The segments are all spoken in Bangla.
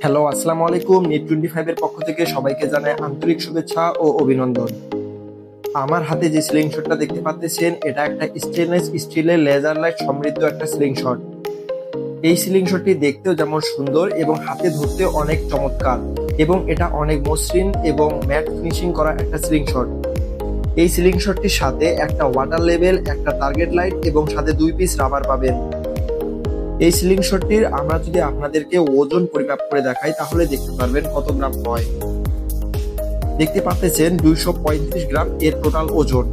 হ্যালো, আসসালামু আলাইকুম। নিট 25 এর পক্ষ থেকে সবাইকে জানাই আন্তরিক শুভেচ্ছা ও অভিনন্দন। আমার হাতে যে স্লিং শটটা দেখতে পাচ্ছেন, এটা একটা স্টেনলেস স্টিলের লেজার লাইট সমৃদ্ধ একটা স্লিং শট। এই স্লিং শটটি দেখতেও যেমন সুন্দর এবং হাতে ধরতে অনেক চমৎকার, এবং এটা অনেক মসৃণ এবং ম্যাট ফিনিশিং করা একটা স্লিং শট। এই স্লিং শটটির সাথে একটা ওয়াটার লেভেল, একটা টার্গেট লাইট এবং সাথে 2 পিস রাবার পাবেন। এই সিলিং শটটির আমরা যদি আপনাদেরকে ওজন পরিমাপ করে দেখাই তাহলে দেখতে পারবেন কত গ্রাম হয়। দেখতে পাচ্ছেন 235 গ্রাম এর টোটাল ওজন।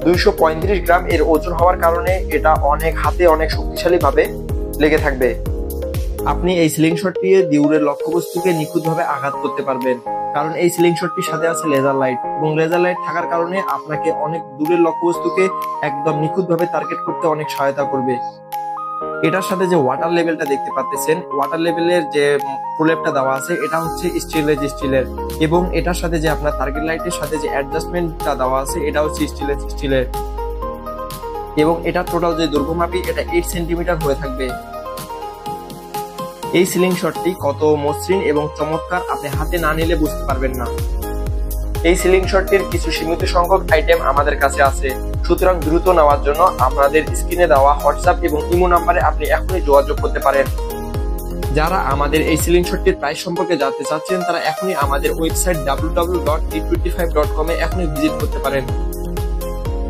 235 গ্রাম এর ওজন হওয়ার কারণে এটা হাতে অনেক শক্তিশালী ভাবে লেগে থাকবে। আপনি এই সিলিং শট দিয়ে দূরের লক্ষ্যবস্তুকে নিখুঁতভাবে আঘাত করতে পারবেন, কারণ এই সিলিং শটটির সাথে আছে লেজার লাইট, এবং লেজার লাইট থাকার কারণে আপনাকে অনেক দূরের লক্ষ্যবস্তুকে একদম নিখুঁতভাবে টার্গেট করতে অনেক সহায়তা করবে। এটার সাথে যে ওয়াটার লেভেলটা দেখতে পাচ্ছেন, ওয়াটার লেভেলের যে প্রলেপটা দেওয়া আছে এটা হচ্ছে স্টিলের, এবং এটার সাথে যে আপনার টার্গেট লাইটের সাথে যে অ্যাডজাস্টমেন্টটা দেওয়া আছে এটা হচ্ছে স্টিলের, এবং এটা টোটাল যে দৈর্ঘ্য মাপি এটা 8 সেন্টিমিটার হয়ে থাকবে। এই সিলিং শটটি কত মসৃণ এবং চমৎকার আপনি হাতে না নিলে বুঝতে পারবেন না। এই সিলিং শটটির কিছু সীমিত সংখ্যক আইটেম আমাদের কাছে আছে, সুতরাং দ্রুত নেওয়ার জন্য আমাদের স্ক্রিনে দেওয়া হোয়াটসঅ্যাপ এবং ইমো নাম্বারে আপনি এখনই যোগাযোগ করতে পারেন। যারা আমাদের এই সিলিং শটটির প্রাইস সম্পর্কে জানতে চাচ্ছেন তারা এখনই আমাদের ওয়েবসাইট www.nit25.com এ এখনই ভিজিট করতে পারেন।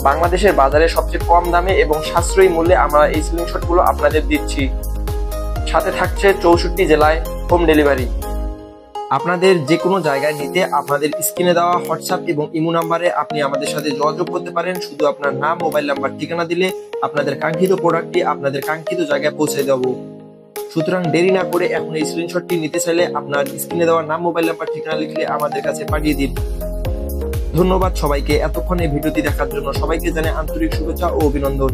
বাংলাদেশের বাজারে সবচেয়ে কম দামে এবং সাশ্রয়ী মূল্যে আমরা এই সিলিং শটগুলো আপনাদের দিচ্ছি। সাথে থাকছে 64 জেলায় হোম ডেলিভারি। আপনাদের যে কোনো জায়গায় নিতে আপনাদের স্ক্রিনে দেওয়া হোয়াটসঅ্যাপ এবং ইমো নাম্বারে আপনি আমাদের সাথে যোগাযোগ করতে পারেন। শুধু আপনার নাম, মোবাইল নাম্বার, ঠিকানা দিলে আপনাদের কাঙ্ক্ষিত প্রোডাক্টটি আপনাদের কাঙ্ক্ষিত জায়গায় পৌঁছে দেব। সুতরাং দেরি না করে এখন এই স্ক্রিনশটটি নিতে চাইলে আপনার স্ক্রিনে দেওয়া নাম, মোবাইল নাম্বার, ঠিকানা লিখলে আমাদের কাছে পাঠিয়ে দিন। ধন্যবাদ সবাইকে এতক্ষণ এই ভিডিওটি দেখার জন্য। সবাইকে জানাই আন্তরিক শুভেচ্ছা ও অভিনন্দন।